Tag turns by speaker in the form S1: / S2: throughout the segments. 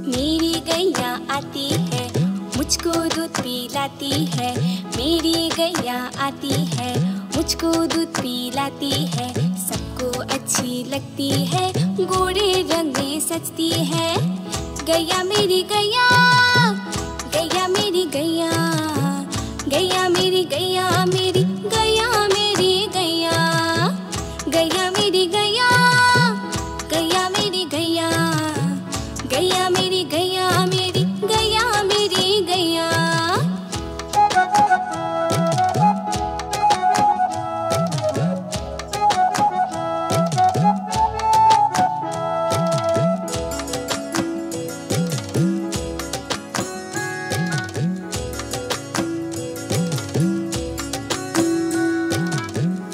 S1: मेरी गैया आती है, मुझको दूध पिलाती है। मेरी गैया आती है, मुझको दूध पिलाती है। सबको अच्छी लगती है, गोरे रंग में सजती है। गैया मेरी गैया, गैया मेरी गैया, गैया मेरी गैया, मेरी गैया मेरी गैया, गैया मेरी गैया, गैया मेरी गैया, गैया मेरी गैया, मेरी गैया मेरी गैया।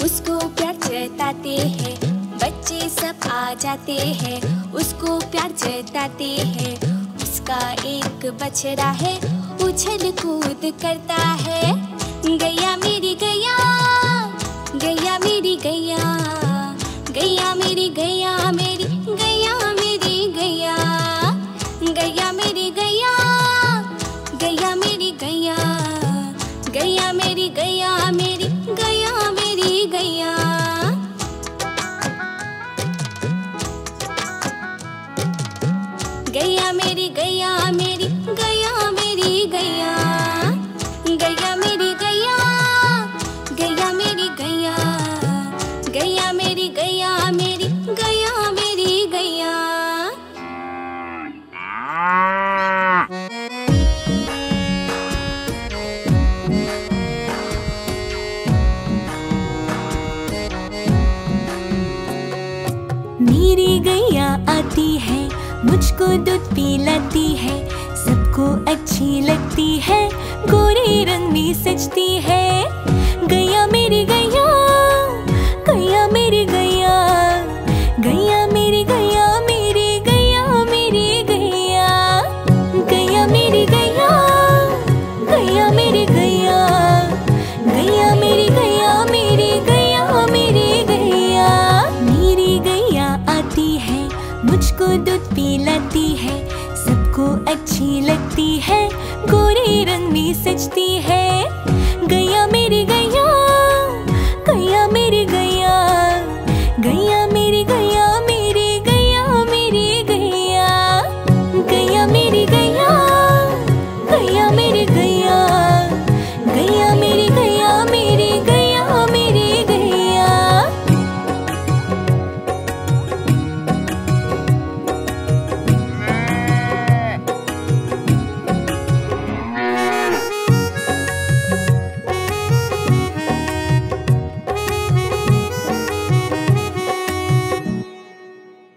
S1: उसको प्यार जताते हैं, बच्चे सब आ जाते हैं। उसको प्यार जताते हैं, उसका एक बछड़ा है, उछल कूद करता है। गैया मेरी गैया, गैया मेरी गैया, गैया मेरी गैया, मेरी गैया मेरी गैया, गैया मेरी गैया, गैया मेरी गैया, गैया मेरी गैया, मेरी गैया मेरी गैया। गैया मेरी गैया, मेरी गैया मेरी गैया, गैया मेरी गैया, गैया मेरी गैया, गैया मेरी गैया, मेरी गैया मेरी गैया।
S2: मेरी गैया आती है, मुझको दूध पिलाती है। सबको अच्छी लगती है, गोरे रंग में सजती है। गैया मेरी गैया, गैया मेरी गैया, गैया मेरी गैया, मेरी गैया मेरी गैया, गैया मेरी गैया, गैया मेरी गैया, गैया मेरी गैया, मेरी गैया मेरी गैया। मेरी गैया आती है, मुझको दूध पिलाती है। सबको अच्छी लगती है, गोरे रंग में सजती है। गैया मेरी गैया, गैया मेरी गैया, गैया मेरी गैया, मेरी गैया मेरी गैया, गैया मेरी गैया, गैया मेरी गैया, गैया मेरी गैया, मेरी गैया मेरी गैया।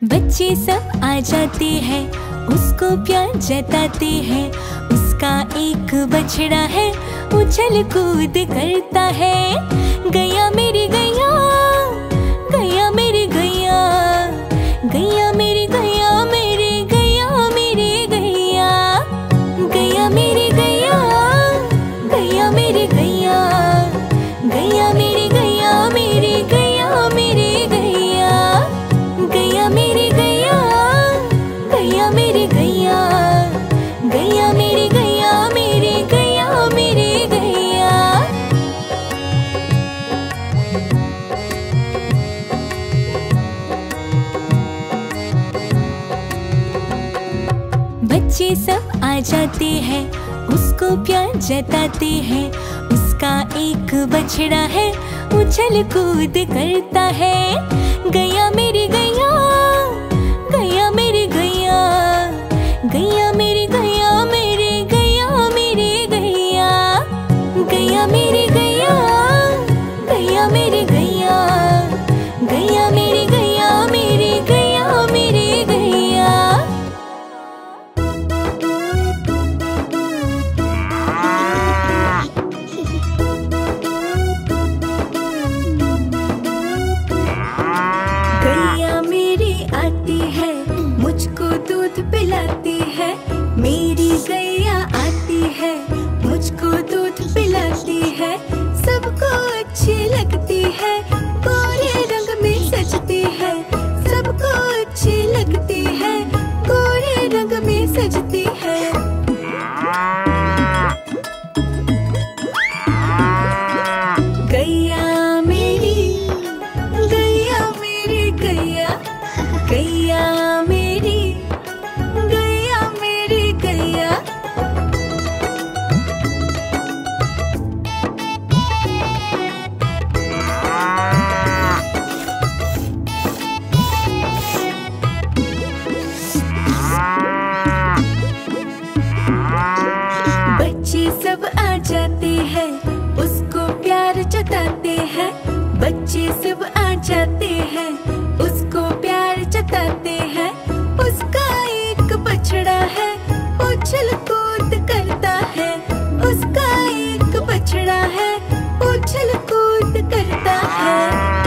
S2: बच्चे सब आ जाते हैं, उसको प्यार जताते हैं। उसका एक बछड़ा है, उछल कूद करता है। गैया मेरी गैया, गैया मेरी गैया, गैया मेरी गैया, मेरी गैया मेरी गैया, गैया मेरी गैया, गैया मेरी गैया, गैया मेरी गैया, मेरी गैया मेरी गैया, गैया मेरी गैया, गैया मेरी गैया, गैया मेरी गैया, मेरी गैया मेरी गैया। बच्चे सब आ जाते हैं, उसको प्यार जताते हैं। उसका एक बछड़ा है, उछल कूद करता है। गैया मेरी गैया, गैया मेरी गैया, गैया मेरी गैया, मेरी गैया मेरी गैया, गैया मेरी गैया, गैया मेरी गैया, गैया मेरी गैया, मेरी गैया मेरी गैया।
S1: गैया मेरी आती है, मुझको दूध पिलाती है।
S2: कूद करता है, उसका एक बछड़ा है, उछल कूद करता है।